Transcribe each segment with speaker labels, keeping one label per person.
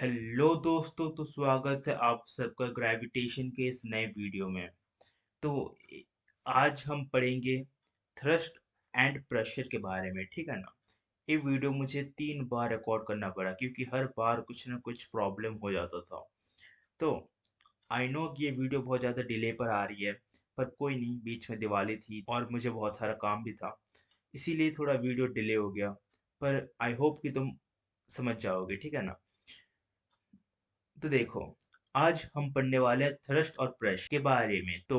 Speaker 1: Hello दोस्तों, तो स्वागत है आप सबका ग्रेविटेशन के इस नए वीडियो में। तो आज हम पढ़ेंगे थ्रस्ट एंड प्रेशर के बारे में, ठीक है ना। ये वीडियो मुझे 3 बार रिकॉर्ड करना पड़ा क्योंकि हर बार कुछ ना कुछ प्रॉब्लम हो जाता था। तो आई नो कि ये वीडियो बहुत ज़्यादा डिले पर आ रही है, पर कोई नहीं, बीच में दिवाली थी और मुझे बहुत सारा काम भी था, इसीलिए थोड़ा वीडियो डिले हो गया। पर आई होप कि तुम समझ जाओगे, ठीक है ना। तो देखो, आज हम पढ़ने वाले हैं थ्रस्ट और प्रेशर के बारे में। तो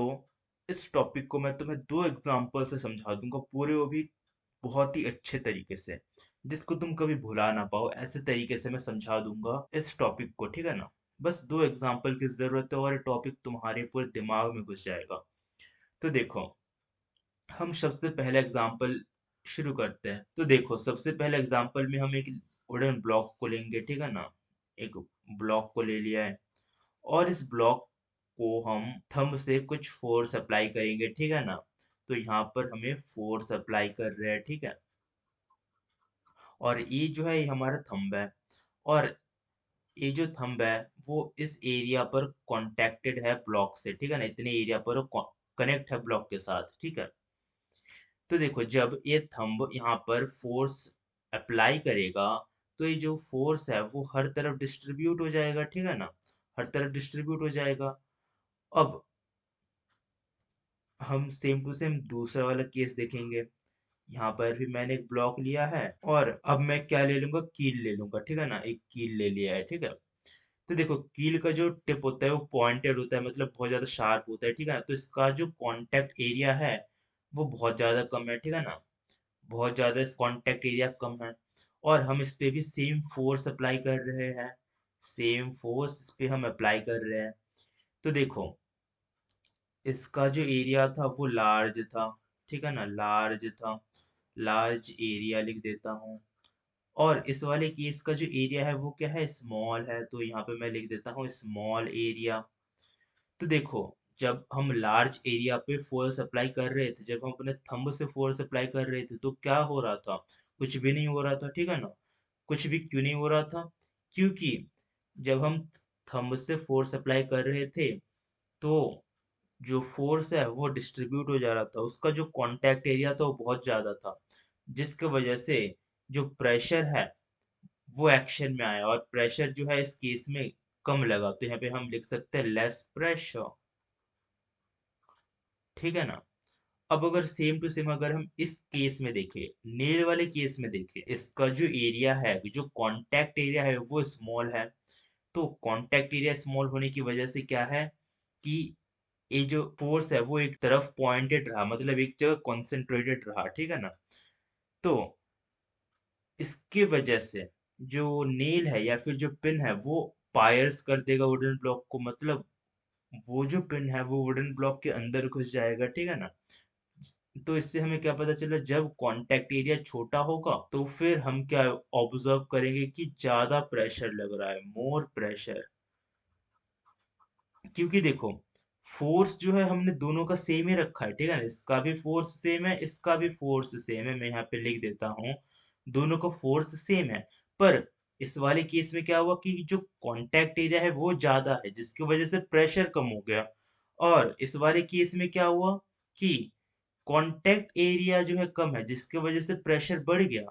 Speaker 1: इस टॉपिक को मैं तुम्हें 2 एग्जाम्पल से समझा दूंगा पूरे, वो भी बहुत ही अच्छे तरीके से, जिसको तुम कभी भुला ना पाओ। ऐसे तरीके से मैं समझा दूंगा इस टॉपिक को, ठीक है ना। बस 2 एग्जाम्पल की जरूरत है और ये टॉपिक तुम्हारे पूरे दिमाग में घुस जाएगा। तो देखो, हम सबसे पहले एग्जाम्पल शुरू करते हैं। तो देखो, सबसे पहले एग्जाम्पल में हम एक वुडन ब्लॉक को लेंगे, ठीक है ना। एक ब्लॉक को ले लिया है और इस ब्लॉक को हम थंब से कुछ फोर्स अप्लाई करेंगे, ठीक है ना। तो यहाँ पर हमें फोर्स अप्लाई कर रहे हैं, ठीक है। और ये जो है, ये हमारा थंब है। और ये जो थंब है वो इस एरिया पर कॉन्टेक्टेड है ब्लॉक से, ठीक है ना। इतने एरिया पर कनेक्ट है ब्लॉक के साथ, ठीक है। तो देखो, जब ये थंब यहाँ पर फोर्स अप्लाई करेगा, तो ये जो फोर्स है वो हर तरफ डिस्ट्रीब्यूट हो जाएगा, ठीक है ना। हर तरफ डिस्ट्रीब्यूट हो जाएगा। अब हम सेम टू सेम दूसरा वाला केस देखेंगे। यहाँ पर भी मैंने एक ब्लॉक लिया है और अब मैं क्या ले लूंगा, कील ले लूंगा, ठीक है ना। एक कील ले लिया है, ठीक है। तो देखो, कील का जो टिप होता है वो पॉइंटेड होता है, मतलब बहुत ज्यादा शार्प होता है, ठीक है ना। तो इसका जो कांटेक्ट एरिया है वो बहुत ज्यादा कम है, ठीक है ना। बहुत ज्यादा कांटेक्ट एरिया कम है। और हम इस पे भी सेम फोर्स अप्लाई कर रहे हैं, सेम फोर्स इस पे हम अप्लाई कर रहे हैं। तो देखो, इसका जो एरिया था वो लार्ज था, ठीक है ना, लार्ज था। लार्ज एरिया लिख देता हूँ। और इस वाले केस का जो एरिया है वो क्या है, स्मॉल है, तो यहाँ पे मैं लिख देता हूँ स्मॉल एरिया। तो देखो, जब हम लार्ज एरिया पे फोर्स अप्लाई कर रहे थे, जब हम अपने थंब से फोर्स अप्लाई कर रहे थे, तो क्या हो रहा था, कुछ भी नहीं हो रहा था, ठीक है ना। कुछ भी क्यों नहीं हो रहा था, क्योंकि जब हम थंब से फोर्स अप्लाई कर रहे थे, तो जो फोर्स है वो डिस्ट्रीब्यूट हो जा रहा था, उसका जो कांटेक्ट एरिया था वो बहुत ज्यादा था, जिसकी वजह से जो प्रेशर है वो एक्शन में आया, और प्रेशर जो है इस केस में कम लगा, तो यहाँ पे हम लिख सकते हैं लेस प्रेशर, ठीक है ना। अब अगर सेम टू सेम अगर हम इस केस में देखें, नेल वाले केस में देखें, इसका जो एरिया है, जो कांटेक्ट एरिया है वो स्मॉल है। तो कांटेक्ट एरिया स्मॉल होने की वजह से क्या है कि ये जो फोर्स है वो एक तरफ पॉइंटेड रहा, मतलब एक जगह कॉन्सेंट्रेटेड रहा, ठीक है ना। तो इसकी वजह से जो नेल है या फिर जो पिन है वो पायर्स कर देगा वुडन ब्लॉक को, मतलब वो जो पिन है वो वुडन ब्लॉक के अंदर घुस जाएगा, ठीक है ना। तो इससे हमें क्या पता चला, जब कांटेक्ट एरिया छोटा होगा तो फिर हम क्या ऑब्जर्व करेंगे कि ज्यादा प्रेशर लग रहा है, मोर प्रेशर। क्योंकि देखो, फोर्स जो है हमने दोनों का सेम ही रखा है, ठीक है ना। इसका भी फोर्स सेम है, इसका भी फोर्स सेम है, मैं यहाँ पे लिख देता हूँ दोनों का फोर्स सेम है। पर इस वाले केस में क्या हुआ कि जो कांटेक्ट एरिया है वो ज्यादा है, जिसकी वजह से प्रेशर कम हो गया। और इस वाले केस में क्या हुआ कि कांटेक्ट एरिया जो है कम है, जिसकी वजह से प्रेशर बढ़ गया।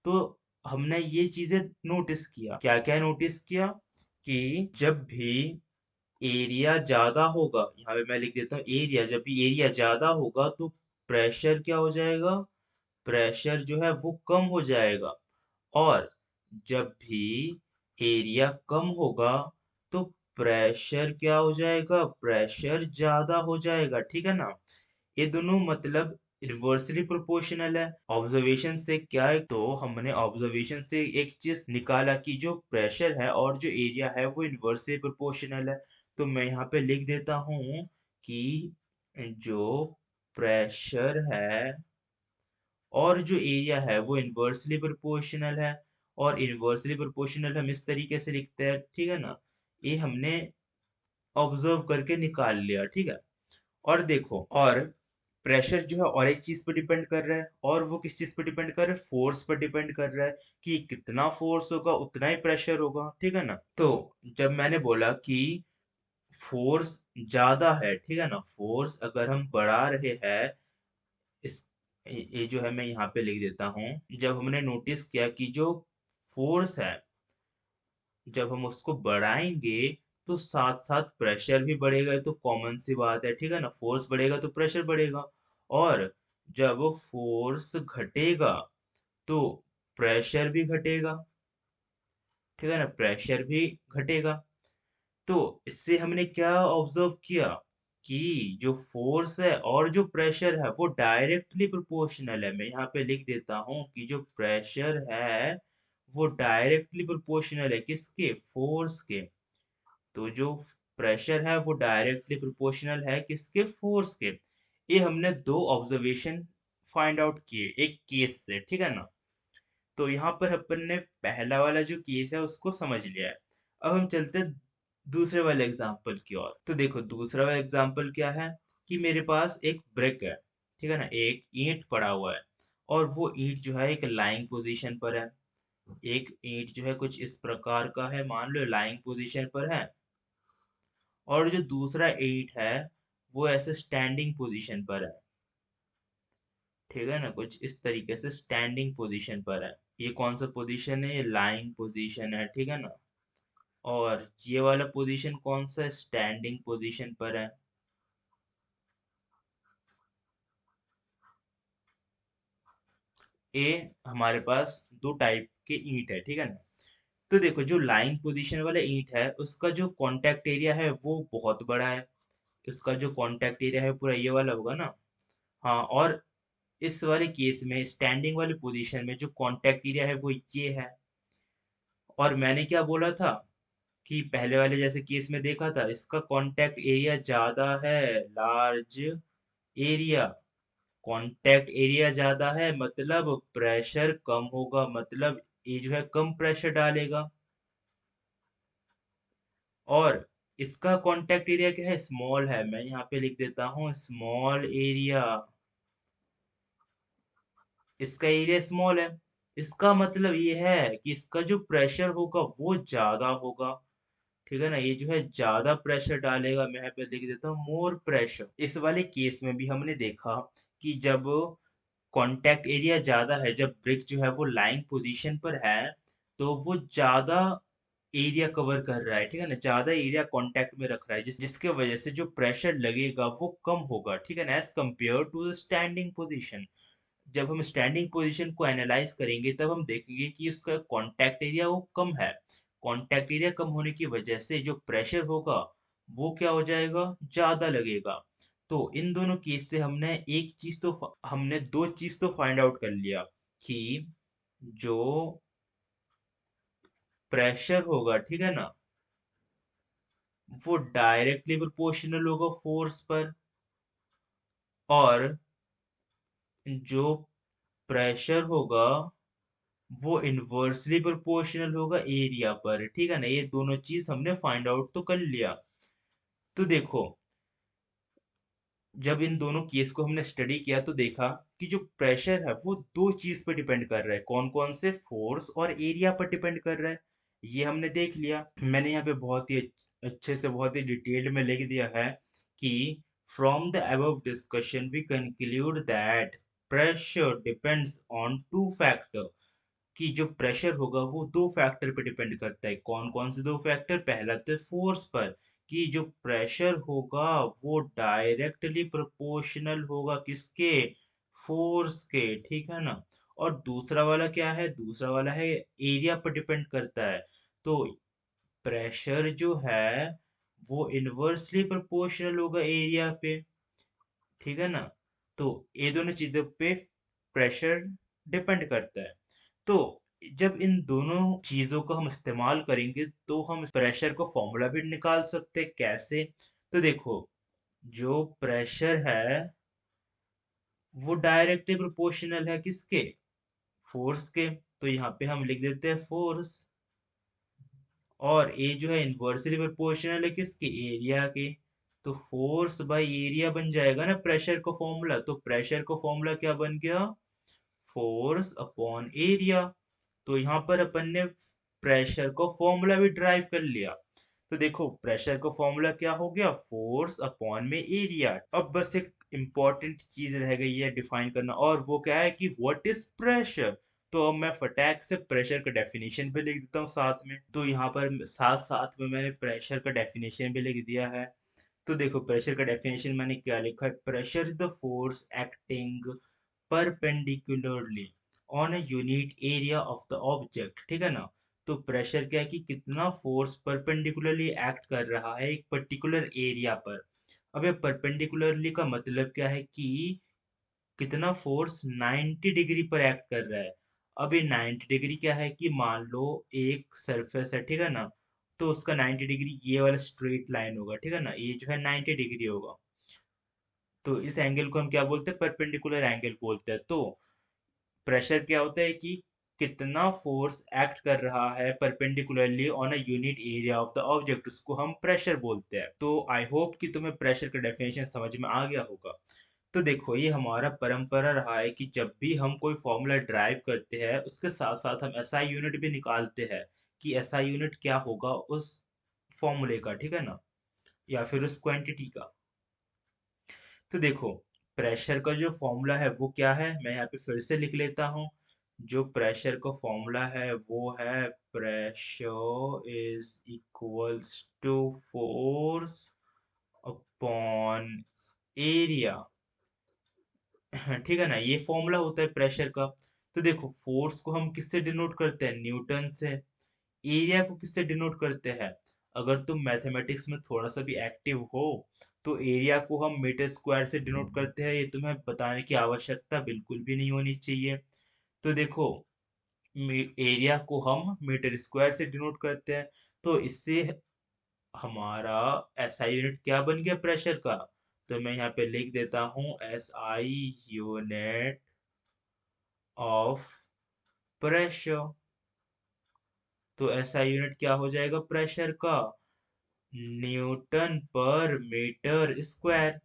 Speaker 1: तो हमने ये चीजें नोटिस किया, क्या क्या नोटिस किया, कि जब भी एरिया ज्यादा होगा, यहाँ पे मैं लिख देता हूँ एरिया, जब भी एरिया ज्यादा होगा तो प्रेशर क्या हो जाएगा, प्रेशर जो है वो कम हो जाएगा। और जब भी एरिया कम होगा तो प्रेशर क्या हो जाएगा, प्रेशर ज्यादा हो जाएगा, ठीक है ना। ये दोनों मतलब रिवर्सली प्रोपोर्शनल है। ऑब्जर्वेशन से क्या है, तो हमने ऑब्जर्वेशन से एक चीज निकाला कि जो प्रेशर है और जो एरिया है वो इन्वर्सली प्रोपोर्शनल है। तो मैं यहाँ पे लिख देता हूँ कि जो प्रेशर है और जो एरिया है वो इन्वर्सली प्रोपोर्शनल है। और इन्वर्सली प्रोपोर्शनल हम इस तरीके से लिखते हैं, ठीक है ना। ये हमने ऑब्जर्व करके निकाल लिया, ठीक है। और देखो, और प्रेशर जो है और एक चीज पर डिपेंड कर रहा है, और वो किस चीज पर डिपेंड कर रहा है, फोर्स पर डिपेंड कर रहा है कि कितना फोर्स होगा उतना ही प्रेशर होगा, ठीक है ना। तो जब मैंने बोला कि फोर्स ज्यादा है, ठीक है ना, फोर्स अगर हम बढ़ा रहे हैं, इस ये जो है मैं यहाँ पे लिख देता हूँ। जब हमने नोटिस किया कि जो फोर्स है, जब हम उसको बढ़ाएंगे तो साथ साथ प्रेशर भी बढ़ेगा, ये तो कॉमन सी बात है, ठीक है ना, फोर्स बढ़ेगा तो प्रेशर बढ़ेगा। और जब फोर्स घटेगा तो प्रेशर भी घटेगा, ठीक है ना, प्रेशर भी घटेगा। तो इससे हमने क्या ऑब्जर्व किया कि जो फोर्स है और जो प्रेशर है वो डायरेक्टली प्रोपोर्शनल है। मैं यहाँ पे लिख देता हूँ कि जो प्रेशर है वो डायरेक्टली प्रोपोर्शनल है किसके, फोर्स के। तो जो प्रेशर है वो डायरेक्टली प्रोपोर्शनल है किसके, फोर्स के। ये हमने दो ऑब्जर्वेशन फाइंड आउट किए एक केस से, ठीक है ना। तो यहाँ पर अपन ने पहला वाला जो केस है उसको समझ लिया है। अब हम चलते हैं दूसरे वाले एग्जाम्पल की ओर। तो देखो दूसरा वाला एग्जाम्पल क्या है कि मेरे पास एक ब्रिक है, ठीक है ना, एक ईंट पड़ा हुआ है, और वो ईंट जो है एक लाइंग पोजीशन पर है। एक ईंट जो है कुछ इस प्रकार का है, मान लो लाइंग पोजीशन पर है, और जो दूसरा ईंट है वो ऐसे स्टैंडिंग पोजीशन पर है, ठीक है ना, कुछ इस तरीके से स्टैंडिंग पोजीशन पर है। ये कौन सा पोजीशन है, ये लाइंग पोजीशन है, ठीक है ना। और ये वाला पोजीशन कौन सा, स्टैंडिंग पोजीशन पर है। ये हमारे पास दो टाइप के ईंट है, ठीक है ना। तो देखो जो लाइन पोजीशन वाला ईंट है उसका जो कांटेक्ट एरिया है वो बहुत बड़ा है। उसका जो कांटेक्ट एरिया है पूरा ये वाला होगा ना। हाँ, और इस वाले केस में स्टैंडिंग वाली पोजीशन में जो कांटेक्ट एरिया है वो ये है। और मैंने क्या बोला था कि पहले वाले जैसे केस में देखा था, इसका कांटेक्ट एरिया ज्यादा है, लार्ज एरिया। कांटेक्ट एरिया ज्यादा है मतलब प्रेशर कम होगा, मतलब ये जो है कम प्रेशर डालेगा। और इसका कांटेक्ट एरिया क्या है, स्मॉल है, मैं यहाँ पे लिख देता हूँ स्मॉल एरिया। इसका एरिया स्मॉल है, इसका मतलब ये है कि इसका जो प्रेशर होगा वो ज्यादा होगा, ठीक है ना, ये जो है ज्यादा प्रेशर डालेगा। मैं यहाँ पे लिख देता हूँ मोर प्रेशर। इस वाले केस में भी हमने देखा कि जब कांटेक्ट एरिया ज्यादा है, जब ब्रिक जो है वो लाइन पोजीशन पर है, तो वो ज्यादा एरिया कवर कर रहा है, ठीक है ना, ज्यादा एरिया कांटेक्ट में रख रहा है, जिसके वजह से जो प्रेशर लगेगा वो कम होगा, ठीक है ना, as compare to the standing position. जब हम स्टैंडिंग पोजीशन को एनालाइज करेंगे तब हम देखेंगे कि उसका कांटेक्ट एरिया वो कम है। कांटेक्ट एरिया कम होने की वजह से जो प्रेशर होगा वो क्या हो जाएगा, ज्यादा लगेगा। तो इन दोनों केस से हमने दो चीज तो फाइंड आउट कर लिया कि जो प्रेशर होगा, ठीक है ना, वो डायरेक्टली प्रोपोर्शनल होगा फोर्स पर, और जो प्रेशर होगा वो इनवर्सली प्रोपोर्शनल होगा एरिया पर, ठीक है ना। ये दोनों चीज हमने फाइंड आउट तो कर लिया। तो देखो जब इन दोनों केस को हमने स्टडी किया तो देखा कि जो प्रेशर है वो दो चीज पर डिपेंड कर रहा है, कौन कौन से, फोर्स और एरिया पर डिपेंड कर रहा है। ये हमने देख लिया। मैंने यहाँ पे बहुत ही अच्छे से बहुत ही डिटेल्ड में लिख दिया है कि from the above discussion we conclude that pressure depends on two factor, कि जो प्रेशर होगा वो दो फैक्टर पे डिपेंड करता है। कौन कौन से दो फैक्टर, पहला तो फोर्स पर, कि जो प्रेशर होगा वो डायरेक्टली प्रोपोर्शनल होगा किसके, फोर्स के, ठीक है ना। और दूसरा वाला क्या है, दूसरा वाला है एरिया पर डिपेंड करता है। तो प्रेशर जो है वो इनवर्सली प्रोपोर्शनल होगा एरिया पे, ठीक है ना। तो ये दोनों चीजों पे प्रेशर डिपेंड करता है। तो जब इन दोनों चीजों को हम इस्तेमाल करेंगे तो हम प्रेशर को फॉर्मूला भी निकाल सकते हैं। कैसे, तो देखो जो प्रेशर है वो डायरेक्टली प्रोपोर्शनल है किसके, फोर्स के। तो यहाँ पे हम लिख देते हैं फोर्स, और ए जो है इनवर्सली प्रोपोर्शनल है किसके, एरिया के। तो फोर्स बाय एरिया बन जाएगा ना प्रेशर का फॉर्मूला। तो प्रेशर का फॉर्मूला क्या बन गया? Force upon area. तो यहाँ पर अपन ने प्रेशर को फॉर्मूला भी ड्राइव कर लिया। तो देखो प्रेशर का फॉर्मूला क्या हो गया? फोर्स अपॉन में एरिया। अब बस एक इम्पॉर्टेंट चीज रह गई है डिफाइन करना, और वो क्या है कि व्हाट इज प्रेशर। तो अब मैं फटाक से प्रेशर का डेफिनेशन भी लिख देता हूँ साथ में। तो यहाँ पर साथ साथ में मैंने प्रेशर का डेफिनेशन भी लिख दिया है। तो देखो प्रेशर का डेफिनेशन मैंने क्या लिखा है? Pressure is the force acting perpendicularly on a unit area of the object. ठीक है ना? तो प्रेशर क्या है कि कितना फोर्स परपेंडिकुलरली एक्ट कर रहा है एक पर्टिकुलर एरिया पर। अब ये परपेंडिकुलरली का मतलब क्या है कि कितना फोर्स 90 डिग्री पर एक्ट कर रहा है। अब ये 90 डिग्री क्या है कि मान लो एक सरफेस है, ठीक है ना? तो उसका 90 डिग्री ये वाला स्ट्रेट लाइन होगा, ठीक है ना? ये जो है 90 डिग्री होगा। तो इस एंगल को हम क्या बोलते हैं? परपेंडिकुलर एंगल बोलते हैं। तो प्रेशर क्या होता है कि कितना फोर्स एक्ट कर रहा है perpendicularly on a unit area of the object, उसको हम प्रेशर बोलते हैं। तो आई होप कि तुम्हें प्रेशर का डेफिनेशन समझ में आ गया होगा। तो देखो ये हमारा परंपरा रहा है कि जब भी हम कोई फॉर्मूला ड्राइव करते हैं उसके साथ साथ हम एसआई यूनिट भी निकालते हैं कि एसआई यूनिट क्या होगा उस फॉर्मूले का, ठीक है ना? या फिर उस क्वांटिटी का। तो देखो प्रेशर का जो फॉर्मूला है वो क्या है, मैं यहाँ पे फिर से लिख लेता हूँ। जो प्रेशर का फॉर्मूला है वो है pressure is equals to force upon area. ठीक है ना? ये फॉर्मूला होता है प्रेशर का। तो देखो फोर्स को हम किससे डिनोट करते हैं? न्यूटन से। एरिया को किससे डिनोट करते हैं? अगर तुम मैथमेटिक्स में थोड़ा सा भी एक्टिव हो तो एरिया को हम मीटर स्क्वायर से डिनोट करते हैं। ये तुम्हें बताने की आवश्यकता बिल्कुल भी नहीं होनी चाहिए। तो देखो एरिया को हम मीटर स्क्वायर से डिनोट करते हैं। तो इससे हमारा एसआई यूनिट क्या बन गया प्रेशर का? तो मैं यहाँ पे लिख देता हूँ एसआई यूनिट ऑफ प्रेशर। तो एसआई यूनिट क्या हो जाएगा प्रेशर का? न्यूटन पर मीटर स्क्वायर।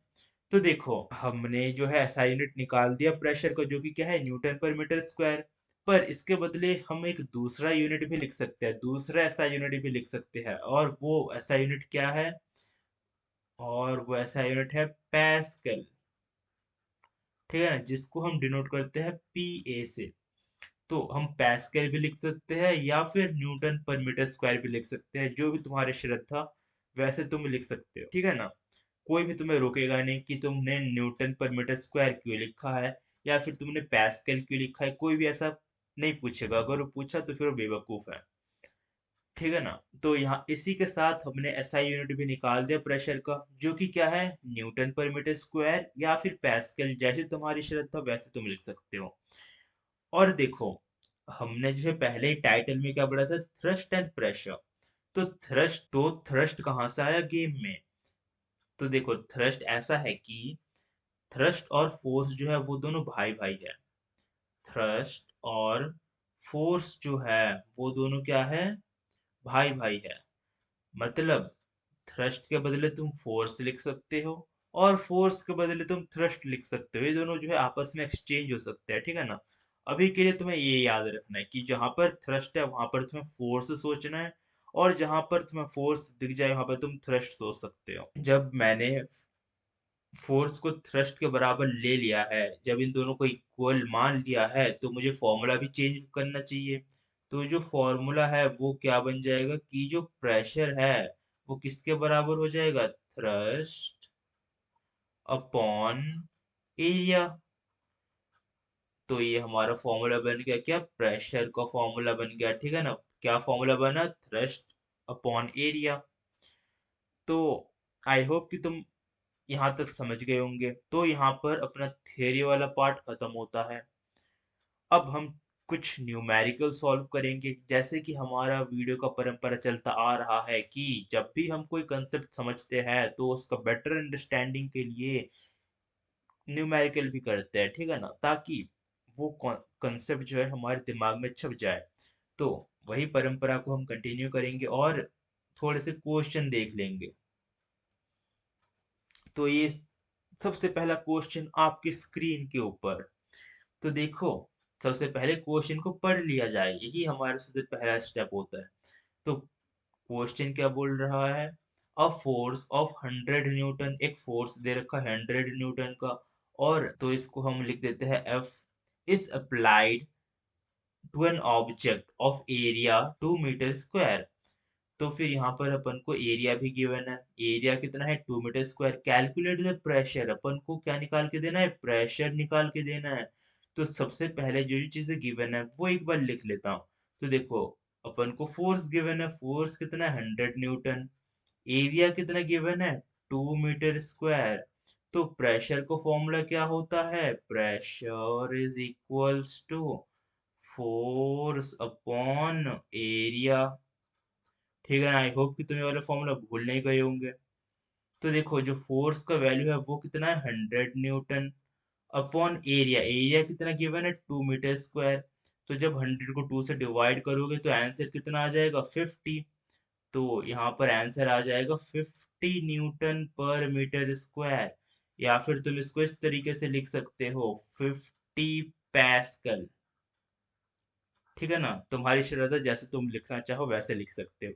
Speaker 1: तो देखो हमने जो है एसआई यूनिट निकाल दिया प्रेशर को, जो कि क्या है? न्यूटन पर मीटर स्क्वायर। पर इसके बदले हम एक दूसरा यूनिट भी लिख सकते हैं, दूसरा एसआई यूनिट भी लिख सकते हैं। और वो एसआई यूनिट क्या है? और वो एसआई यूनिट है पैस्कल। ठीक है ना? जिसको हम डिनोट करते हैं पी ए से। तो हम पैस्कल भी लिख सकते हैं या फिर न्यूटन पर मीटर स्क्वायर भी लिख सकते हैं, जो भी तुम्हारी श्रद्धा वैसे तुम लिख सकते हो, ठीक है ना? कोई भी तुम्हें रोकेगा नहीं कि तुमने न्यूटन पर मीटर स्क्वायर क्यों लिखा है या फिर तुमने पैस्कल क्यों लिखा है। कोई भी ऐसा नहीं पूछेगा। अगर वो पूछा तो फिर वो बेवकूफ है। ठीक है ना? तो यहाँ इसी के साथ हमने एसआई यूनिट भी निकाल दिया प्रेशर का, जो कि क्या है? न्यूटन पर मीटर स्क्वायर या फिर पैस्कल, जैसे तुम्हारी श्रद्धा वैसे तुम लिख सकते हो। और देखो हमने जो है पहले ही टाइटल में क्या पढ़ा था? Thrust and pressure. तो थ्रस्ट कहाँ से आया गेम में? तो देखो थ्रस्ट ऐसा है कि थ्रस्ट और फोर्स जो है वो दोनों भाई भाई है। थ्रस्ट और फोर्स जो है वो दोनों क्या है? भाई भाई है। मतलब थ्रस्ट के बदले तुम फोर्स लिख सकते हो और फोर्स के बदले तुम थ्रस्ट लिख सकते हो। ये दोनों जो है आपस में एक्सचेंज हो सकते हैं, ठीक है ना? अभी के लिए तुम्हें ये याद रखना है कि जहां पर थ्रस्ट है वहां पर तुम्हें फोर्स सोचना है, और जहां पर तुम्हें फोर्स दिख जाए वहां पर तुम थ्रस्ट सोच सकते हो। जब मैंने फोर्स को थ्रस्ट के बराबर ले लिया है, जब इन दोनों को इक्वल मान लिया है, तो मुझे फॉर्मूला भी चेंज करना चाहिए। तो जो फॉर्मूला है वो क्या बन जाएगा कि जो प्रेशर है वो किसके बराबर हो जाएगा? Thrust upon area. तो ये हमारा फॉर्मूला बन गया क्या? प्रेशर का फॉर्मूला बन गया, ठीक है ना? क्या फॉर्मूला बना? Thrust upon area. तो आई होप कि तुम यहाँ तक समझ गए होंगे। तो यहाँ पर अपना थियरी वाला पार्ट खत्म होता है। अब हम कुछ न्यूमेरिकल सॉल्व करेंगे। जैसे कि हमारा वीडियो का परंपरा चलता आ रहा है कि जब भी हम कोई कंसेप्ट समझते हैं तो उसका बेटर अंडरस्टैंडिंग के लिए न्यूमेरिकल भी करते हैं, ठीक है ना? ताकि वो कंसेप्ट जो है हमारे दिमाग में छप जाए। तो वही परंपरा को हम कंटिन्यू करेंगे और थोड़े से क्वेश्चन देख लेंगे। तो ये सबसे पहला क्वेश्चन आपकी स्क्रीन के ऊपर। तो देखो, सबसे पहले क्वेश्चन को पढ़ लिया जाए, यही हमारा सबसे पहला स्टेप होता है। तो क्वेश्चन क्या बोल रहा है? अ फोर्स ऑफ 100 न्यूटन, एक फोर्स दे रखा है 100 न्यूटन का, और तो इसको हम लिख देते हैं F is applied to an object of area 2 metre square. तो फिर यहाँ पर अपन को एरिया भी गिवन है। एरिया कितना है? 2 metre square. Calculate the pressure, अपन को क्या निकाल के देना है? प्रेशर निकाल के देना है। तो सबसे पहले जो जो चीजें गिवन है वो एक बार लिख लेता हूँ। तो देखो, अपन को फोर्स गिवन है, फोर्स कितना है? 100 न्यूटन। एरिया कितना गिवन है? 2 मीटर स्क्वायर। तो प्रेशर को फॉर्मूला क्या होता है? Pressure is equals to force upon area. ठीक है ना? आई होप कि तुम ये वाला फॉर्मूला भूल नहीं गए होंगे। तो देखो, जो फोर्स का वैल्यू है वो कितना है? 100 न्यूटन अपॉन एरिया। एरिया कितना गिवन है? 2 मीटर स्क्वायर। तो जब 100 को 2 से डिवाइड करोगे तो आंसर कितना आ जाएगा? 50। तो यहाँ पर आंसर आ जाएगा 50 न्यूटन पर मीटर स्क्वायर। या फिर तुम इसको इस तरीके से लिख सकते हो, 50 पैस्कल। ठीक है ना? तुम्हारी शरारत, जैसे तुम लिखना चाहो वैसे लिख सकते हो।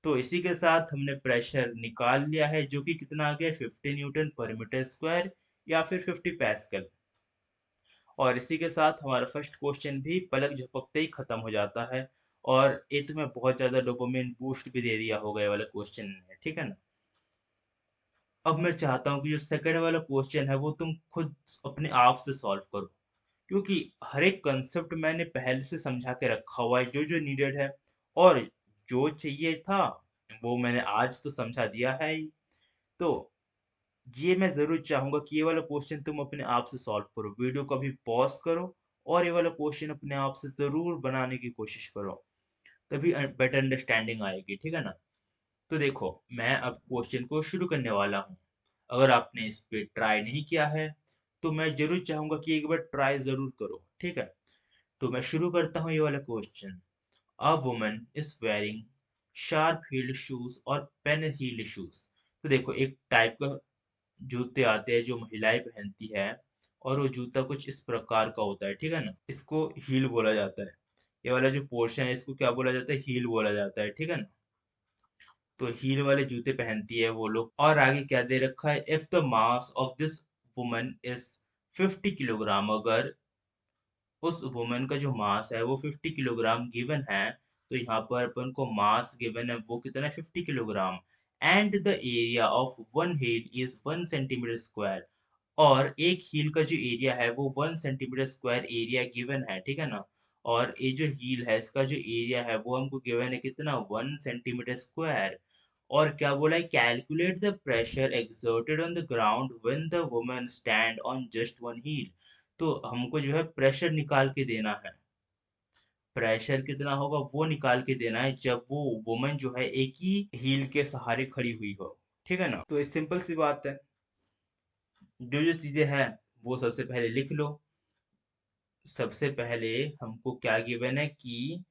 Speaker 1: तो इसी के साथ हमने प्रेशर निकाल लिया है, जो कि कितना आ गया? 50 न्यूटन पर मीटर स्क्वायर, या फिर 50 पैस्कल। और इसी के साथ हमारा फर्स्ट क्वेश्चन भी पलक झपकते ही खत्म हो जाता है। और ये तुम्हें बहुत ज्यादा डोपामिन बूस्ट भी दे दिया होगा ये वाला क्वेश्चन है, ठीक है ना? अब मैं चाहता हूँ कि जो सेकंड वाला क्वेश्चन है वो तुम खुद अपने आप से सॉल्व करो, क्योंकि हर एक कंसेप्ट मैंने पहले से समझा के रखा हुआ है, जो जो नीडेड है। और जो चाहिए था वो मैंने आज तो समझा दिया है ही। तो ये मैं जरूर चाहूंगा कि ये वाला क्वेश्चन तुम अपने आप से सॉल्व करो, वीडियो को अभी पॉज करो और ये वाला क्वेश्चन अपने आप से जरूर बनाने की कोशिश करो। तभी बेटर अंडरस्टैंडिंग आएगी, ठीक है ना? तो देखो, मैं अब क्वेश्चन को शुरू करने वाला हूँ। अगर आपने इस पे ट्राई नहीं किया है तो मैं जरूर चाहूंगा कि एक बार ट्राई जरूर करो, ठीक है? तो मैं शुरू करता हूँ ये वाला question. A woman is wearing sharp heeled shoes और पेन हील्ड शूज। तो देखो, एक टाइप का जूते आते हैं जो महिलाएं पहनती है, और वो जूता कुछ इस प्रकार का होता है, ठीक है ना? इसको हील बोला जाता है। ये वाला जो पोर्शन है इसको क्या बोला जाता है? हील बोला जाता है, ठीक है ना? तो हील वाले जूते पहनती है वो लोग। और आगे क्या दे रखा है? If the mass of this woman is 50 kilogram, अगर उस वुमन का जो मास है वो 50 किलोग्राम गिवन है, तो यहाँ पर अपन को मास गिवन है वो कितना है? 50 kilogram. And the area of one heel is 1 centimetre square. और एक हील का जो एरिया है वो 1 सेंटीमीटर स्क्वायर एरिया गिवन है, ठीक है ना? और ये जो हील है इसका जो एरिया है वो हमको गिवन है कितना? 1 सेंटीमीटर स्क्वायर। और क्या बोला है? Calculate the pressure exerted on the ground when the woman stand on just one heel. तो हमको जो है प्रेशर निकाल के देना है। प्रेशर कितना होगा वो निकाल के देना है जब वो वुमन जो है एक ही हील के सहारे खड़ी हुई हो, ठीक है ना? तो ये सिंपल सी बात है। जो जो चीजें हैं वो सबसे पहले लिख लो। सबसे पहले हमको क्या गिवन है कि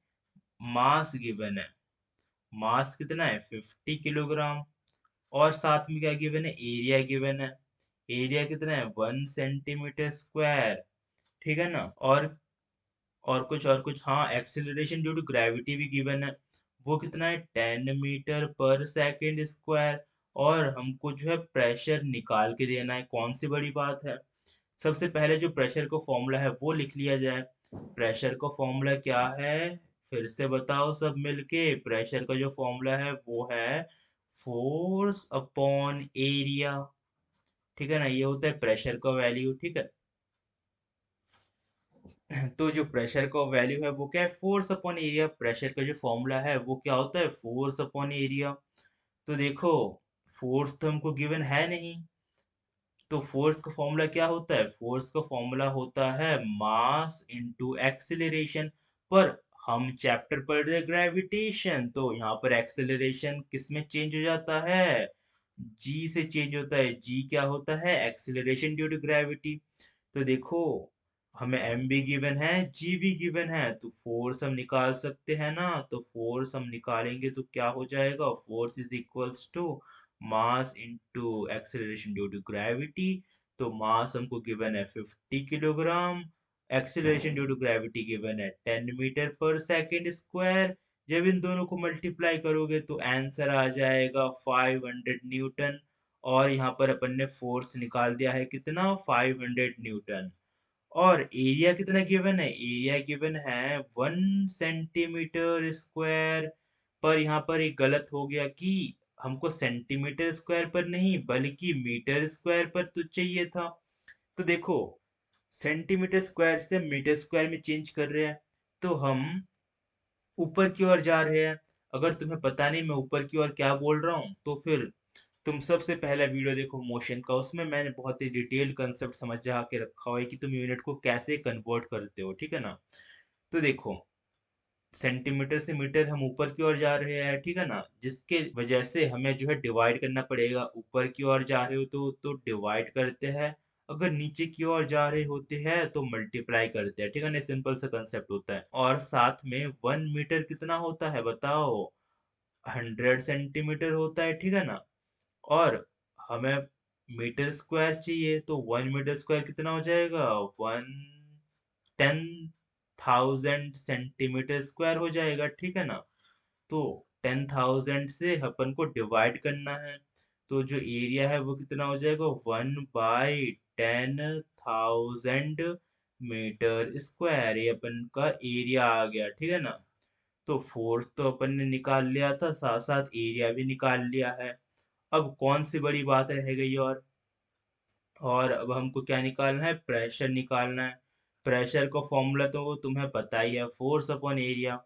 Speaker 1: मास गिवन है। मास कितना है? 50 किलोग्राम। और साथ में क्या गिवन है? एरिया गिवन है। एरिया कितना है? 1 सेंटीमीटर स्क्वायर, ठीक है ना? और कुछ, हाँ, एक्सेलरेशन ड्यू टू ग्रेविटी भी गिवन है। वो कितना है? 10 मीटर पर सेकेंड स्क्वायर। और हमको जो है प्रेशर निकाल के देना है। कौन सी बड़ी बात है? सबसे पहले जो प्रेशर का फॉर्मूला है वो लिख लिया जाए। प्रेशर का फॉर्मूला क्या है? फिर से बताओ सब मिलके। प्रेशर का जो फॉर्मूला है वो है फोर्स अपॉन एरिया, ठीक है ना? ये होता है प्रेशर का वैल्यू, ठीक है? तो जो प्रेशर का वैल्यू है वो क्या है? Force upon area. प्रेशर का जो फॉर्मूला है वो क्या होता है? Force upon area. तो देखो, फोर्स तो हमको गिवन है नहीं, तो फोर्स का फॉर्मूला क्या होता है? फोर्स का फॉर्मूला होता है मास इनटू एक्सीलरेशन। पर हम चैप्टर पढ़ रहे ग्रेविटेशन, तो यहाँ पर एक्सीलरेशन किस में चेंज हो जाता है? जी से चेंज होता है। जी क्या होता है? Acceleration due to gravity. तो देखो, हमें एम भी गिवन है, जी भी गिवन है, तो फोर्स हम निकाल सकते हैं ना? तो फोर्स हम निकालेंगे तो क्या हो जाएगा? Force is equals to mass into acceleration due to gravity. तो मास हमको गिवन है 50 kilogram, acceleration due to gravity given है 10 मीटर पर सेकेंड स्क्वायर। जब इन दोनों को मल्टीप्लाई करोगे तो आंसर आ जाएगा 500 न्यूटन। और यहाँ पर अपन ने फोर्स निकाल दिया है कितना, 500 न्यूटन। और एरिया कितना गिवन है, एरिया गिवन है 1 सेंटीमीटर स्क्वायर। पर यहाँ पर एक गलत हो गया कि हमको सेंटीमीटर स्क्वायर पर नहीं बल्कि मीटर स्क्वायर पर तो चाहिए था। तो देखो, सेंटीमीटर स्क्वायर से मीटर स्क्वायर में चेंज कर रहे हैं, तो हम ऊपर की ओर जा रहे हैं। अगर तुम्हें पता नहीं मैं ऊपर की ओर क्या बोल रहा हूँ तो फिर तुम सबसे पहला वीडियो देखो मोशन का, उसमें मैंने बहुत ही डिटेल्ड कंसेप्ट समझ जा के रखा हुआ है कि तुम यूनिट को कैसे कन्वर्ट करते हो, ठीक है ना। तो देखो, सेंटीमीटर से मीटर हम ऊपर की ओर जा रहे हैं, ठीक है ना, जिसके वजह से हमें जो है डिवाइड करना पड़ेगा। ऊपर की ओर जा रहे हो तो डिवाइड करते हैं, अगर नीचे की ओर जा रहे होते हैं तो मल्टीप्लाई करते हैं, ठीक है ना। सिंपल सा कंसेप्ट होता है। और साथ में 1 मीटर कितना होता है बताओ, 100 सेंटीमीटर होता है, ठीक है ना। और हमें मीटर स्क्वायर चाहिए, तो 1 मीटर स्क्वायर कितना हो जाएगा, वन 10,000 सेंटीमीटर स्क्वायर हो जाएगा, ठीक है ना। तो 10,000 से अपन को डिवाइड करना है, तो जो एरिया है वो कितना हो जाएगा, 1/10,000 मीटर स्क्वायर। ये अपन का एरिया आ गया, ठीक है ना। तो फोर्स तो अपन ने निकाल लिया था, साथ साथ एरिया भी निकाल लिया है। अब कौन सी बड़ी बात रह गई, और अब हमको क्या निकालना है, प्रेशर निकालना है। प्रेशर का फॉर्मूला तो वो तुम्हें पता ही है, फोर्स अपॉन एरिया।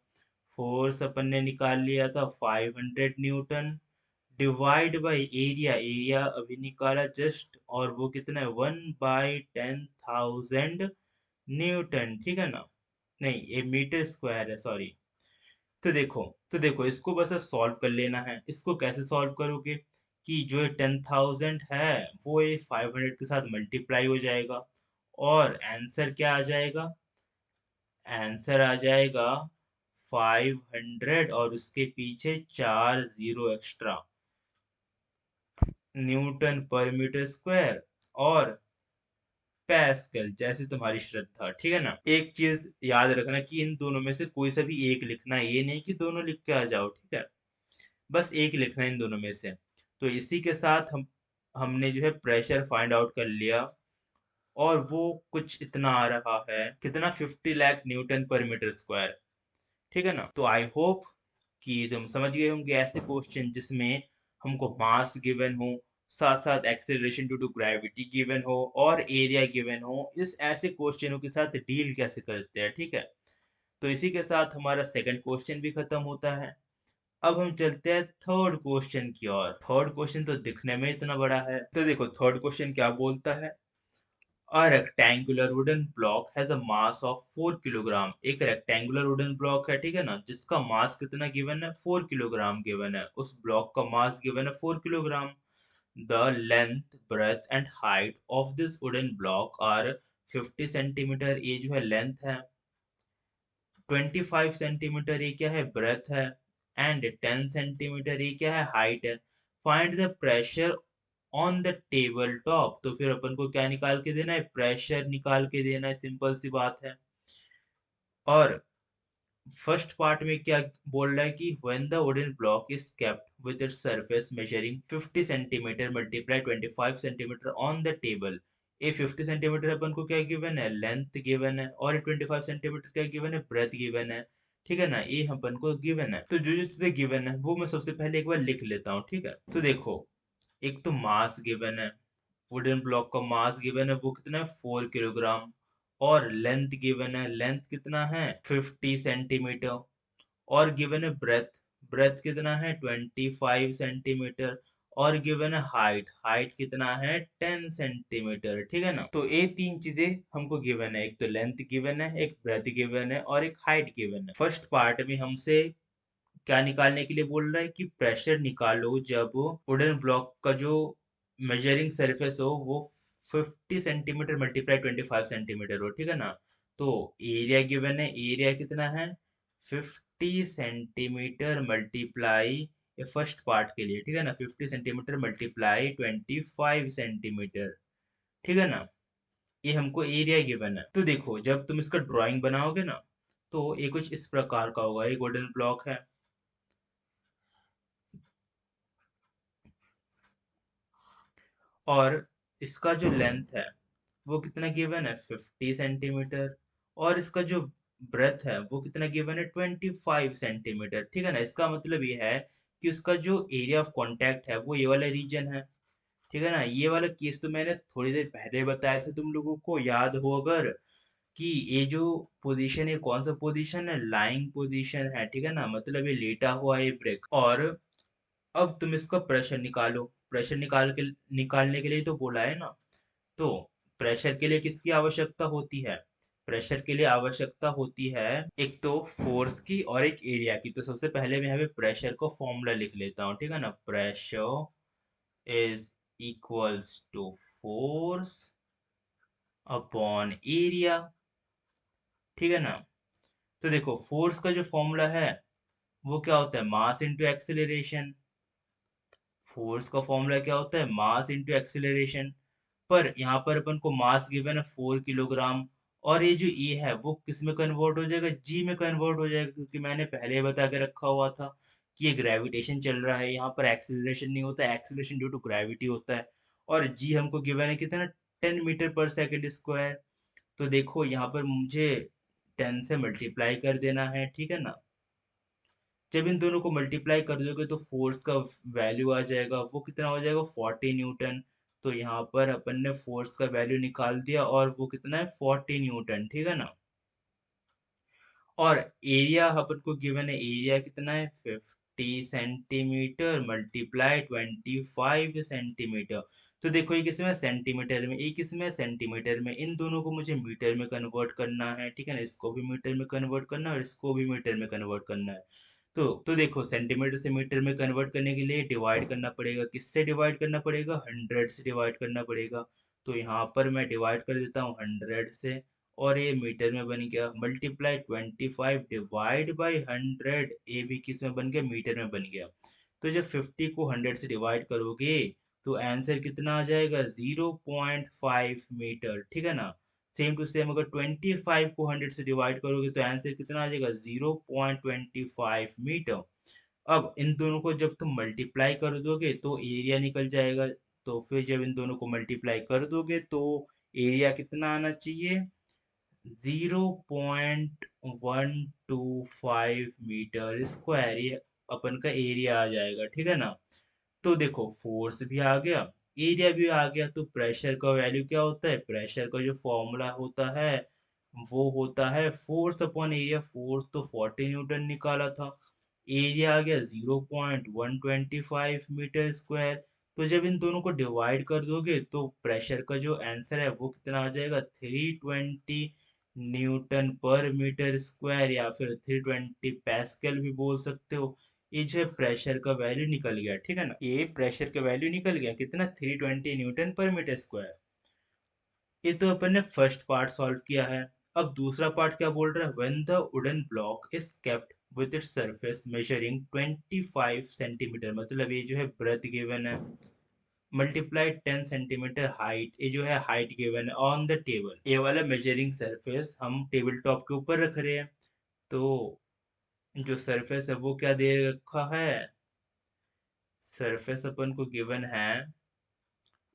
Speaker 1: फोर्स अपन ने निकाल लिया था 500 Newton, divide by area, area अभी निकाला जस्ट, और वो कितना है, 1/10,000 न्यूटन, ठीक है ना। नहीं, ये मीटर स्क्वायर है, सॉरी। तो देखो इसको बस अब सॉल्व कर लेना है। इसको कैसे सॉल्व करोगे, कि जो 10,000 है वो ये 500 के साथ मल्टीप्लाई हो जाएगा, और आंसर क्या आ जाएगा, आंसर आ जाएगा 500 और उसके पीछे 4 जीरो एक्स्ट्रा, न्यूटन पर मीटर स्क्वायर और पैस्कल, जैसे तुम्हारी श्रद्धा, ठीक है ना। एक चीज याद रखना कि इन दोनों में से कोई सा भी एक लिखना है, ये नहीं कि दोनों लिख के आ जाओ, ठीक है। बस एक लिखना है इन दोनों में से। तो इसी के साथ हमने जो है प्रेशर फाइंड आउट कर लिया, और वो कुछ इतना आ रहा है, कितना, 50 लाख न्यूटन पर मीटर स्क्वायर, ठीक है ना। तो आई होप कि तुम समझ गए होंगे ऐसे क्वेश्चन जिसमें हमको मास गिवन हो, साथ साथ acceleration due to gravity given हो और एरिया गिवन हो, इस ऐसे क्वेश्चनों के साथ डील कैसे करते हैं, ठीक है। तो इसी के साथ हमारा सेकंड क्वेश्चन भी खत्म होता है। अब हम चलते हैं थर्ड क्वेश्चन की ओर। थर्ड क्वेश्चन तो दिखने में इतना बड़ा है। तो देखो थर्ड क्वेश्चन क्या बोलता है, A rectangular wooden block has a mass of 4 kilogram. एक रेक्टेंगुलर वुडन ब्लॉक है, ठीक है ना, जिसका मास कितना गिवन है, 4 किलोग्राम गिवन है। उस ब्लॉक का मास गिवन है 4 kilogram. The length, breadth and height of this wooden block are 50 centimetre, ये जो है लेंथ है, 25 सेंटीमीटर ये क्या है, ब्रेथ है, एंड 10 सेंटीमीटर ये क्या है, हाइट है। Find the pressure on the table top. तो फिर अपन को क्या निकाल के देना है, प्रेशर निकाल के देना है, सिंपल सी बात है। और फर्स्ट पार्ट में क्या बोल रहा है कि when the wooden block is kept with its surface measuring 50 centimetre multiply 25 centimetre on the table। ये 50 सेंटीमीटर अपन को क्या गिवन है, लेंथ गिवन है, और 25 सेंटीमीटर क्या गिवन है, ब्रेथ गिवन है, ठीक है ना। ये अपन को गिवन है, तो जो जो चीजें गिवन है वो मैं सबसे पहले एक बार लिख लेता हूँ, ठीक है। तो देखो, एक तो मास गिवन है, वुडन ब्लॉक का मास गिवन है वो कितना है, 4 किलोग्राम। और लेंथ गिवन है, लेंथ कितना है, 50 सेंटीमीटर। और गिवन है ब्रेथ, ब्रेथ कितना है, 25 सेंटीमीटर। और गिवन है हाइट, हाइट कितना है, 10 सेंटीमीटर, ठीक है ना। तो ये तीन चीजें हमको गिवन है, एक तो लेंथ गिवन है, एक ब्रेथ गिवन है, और एक हाइट गिवन है। फर्स्ट पार्ट में हमसे क्या निकालने के लिए बोल रहा है कि प्रेशर निकालो जब वुडन ब्लॉक का जो मेजरिंग सरफेस हो वो 50 सेंटीमीटर मल्टीप्लाई 25 सेंटीमीटर हो, ठीक है ना। तो एरिया गिवन है, एरिया कितना है, 50 सेंटीमीटर मल्टीप्लाई ये फर्स्ट पार्ट के लिए, ठीक है ना, 50 सेंटीमीटर मल्टीप्लाई 25 सेंटीमीटर, ठीक है ना। ये हमको एरिया गिवन है। तो देखो जब तुम इसका ड्राइंग बनाओगे ना, तो ये कुछ इस प्रकार का होगा। ये गोल्डन ब्लॉक है और इसका जो लेंथ है वो कितना गिवन है, 50 सेंटीमीटर। और इसका जो ब्रेथ है वो कितना गिवन है, 25 सेंटीमीटर, ठीक है ना। इसका मतलब ये है कि उसका जो एरिया ऑफ कॉन्टैक्ट है वो ये वाला रीजन है, ठीक है ना। ये वाला केस तो मैंने थोड़ी देर पहले बताया था तुम लोगों को, याद हो अगर, कि ये जो पोजीशन है कौन सा पोजीशन है, लाइंग पोजीशन है, ठीक है ना। मतलब ये लेटा हुआ है ब्रेक। और अब तुम इसका प्रेशर निकालो। प्रेशर निकालने के लिए तो बोला है ना। तो प्रेशर के लिए किसकी आवश्यकता होती है, प्रेशर के लिए आवश्यकता होती है एक तो फोर्स की और एक एरिया की। तो सबसे पहले मैं यहाँ पे प्रेशर को फॉर्मूला लिख लेता हूँ, ठीक है ना। Pressure is equals to force upon area, ठीक है ना। तो देखो फोर्स का जो फॉर्मूला है वो क्या होता है, मास इंटू एक्सेलरेशन। फोर्स का फॉर्मूला क्या होता है, मास इंटू एक्सेलरेशन। पर यहाँ पर अपन को मास गिवन है 4 किलोग्राम। और ये जो ए है वो किस में कन्वर्ट हो जाएगा, जी में कन्वर्ट हो जाएगा, क्योंकि मैंने पहले बता के रखा हुआ था कि ये ग्रेविटेशन चल रहा है, यहाँ पर एक्सेलरेशन नहीं होता है, एक्सेलरेशन ड्यू टू ग्रेविटी होता है। और जी हमको गिवन है कितना, 10 मीटर पर सेकेंड स्क्वायर। तो देखो यहाँ पर मुझे 10 से मल्टीप्लाई कर देना है, ठीक है ना। जब इन दोनों को मल्टीप्लाई कर दोगे तो फोर्स का वैल्यू आ जाएगा, वो कितना हो जाएगा, 40 न्यूटन। तो यहाँ पर अपन ने फोर्स का वैल्यू निकाल दिया और वो कितना है, 40 न्यूटन, ठीक है ना। और एरिया अपन को गिवन है, एरिया कितना है, 50 सेंटीमीटर मल्टीप्लाई 25 सेंटीमीटर। तो देखो ये किसमें सेंटीमीटर में, ये किसमें सेंटीमीटर में, इन दोनों को मुझे मीटर में कन्वर्ट करना है, ठीक है ना। इसको भी मीटर में कन्वर्ट करना है और इसको भी मीटर में कन्वर्ट करना है। तो देखो सेंटीमीटर से मीटर में कन्वर्ट करने के लिए डिवाइड करना पड़ेगा, किससे डिवाइड करना पड़ेगा, 100 से डिवाइड करना पड़ेगा। तो यहाँ पर मैं डिवाइड कर देता हूँ 100 से, और ये मीटर में बन गया, मल्टीप्लाई 25 डिवाइड बाई 100, ये भी किस में बन गया, मीटर में बन गया। तो जब 50 को 100 से डिवाइड करोगे तो आंसर कितना आ जाएगा, 0.5 मीटर, ठीक है ना। सेम टू सेम अगर 25 को 100 से डिवाइड करोगे तो आंसर कितना आ जाएगा, 0.25 मीटर। अब इन दोनों को जब तुम मल्टीप्लाई कर दोगे तो एरिया निकल जाएगा। तो फिर जब इन दोनों को मल्टीप्लाई कर दोगे तो एरिया कितना आना चाहिए, 0.125 मीटर स्क्वायर, ये अपन का एरिया आ जाएगा, ठीक है ना। तो देखो फोर्स भी आ गया, एरिया भी आ गया। तो प्रेशर का वैल्यू क्या होता है, प्रेशर का जो फॉर्मूला होता है वो होता है फोर्स अपॉन एरिया। फोर्स तो 40 न्यूटन निकाला था, एरिया आ गया 0.125 मीटर स्क्वायर। तो जब इन दोनों को डिवाइड कर दोगे तो प्रेशर का जो आंसर है वो कितना आ जाएगा, 320 न्यूटन पर मीटर स्क्वायर, या फिर 320 पैस्कल भी बोल सकते हो। ये जो है प्रेशर का वैल्यू निकल गया, ठीक है ना। ये प्रेशर का वैल्यू निकल गया कितना, 320 न्यूटन पर मीटर स्क्वायर। ये तो अपन ने फर्स्ट पार्ट सॉल्व किया है। अब दूसरा पार्ट क्या बोल रहा है, when the wooden block is kept with its surface measuring 25 centimetre, मतलब ये जो है ब्रेथ गिवन है, मल्टीप्लाई 10 सेंटीमीटर हाइट, ये जो है हाइट गिवन है ऑन द टेबल। ये वाला मेजरिंग सरफेस हम टेबल टॉप के ऊपर रख रहे हैं। तो जो सरफेस है वो क्या दे रखा है, सरफेस अपन को गिवन है,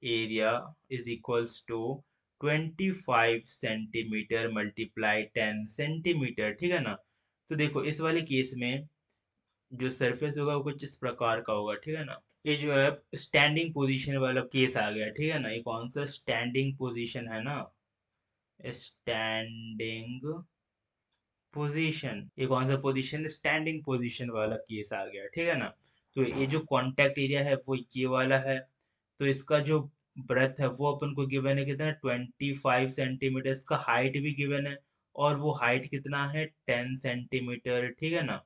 Speaker 1: area is equals to 25 centimetre multiply 10 centimetre, ठीक है ना। तो देखो इस वाले केस में जो सरफेस होगा वो कुछ इस प्रकार का होगा, ठीक है ना। ये जो है स्टैंडिंग पोजीशन वाला केस आ गया, ठीक है ना। ये कौन सा स्टैंडिंग पोजीशन है ना, स्टैंडिंग पोजीशन, ये कौन सा पोजीशन, स्टैंडिंग पोजीशन वाला केस आ गया, ठीक है ना। तो ये जो कांटेक्ट एरिया है वो ये वाला है। तो इसका जो ब्रेथ है वो अपन को गिवन है कितना, 25 सेंटीमीटर, इसका हाइट भी गिवन है और वो हाइट कितना है, 10 सेंटीमीटर, ठीक है ना।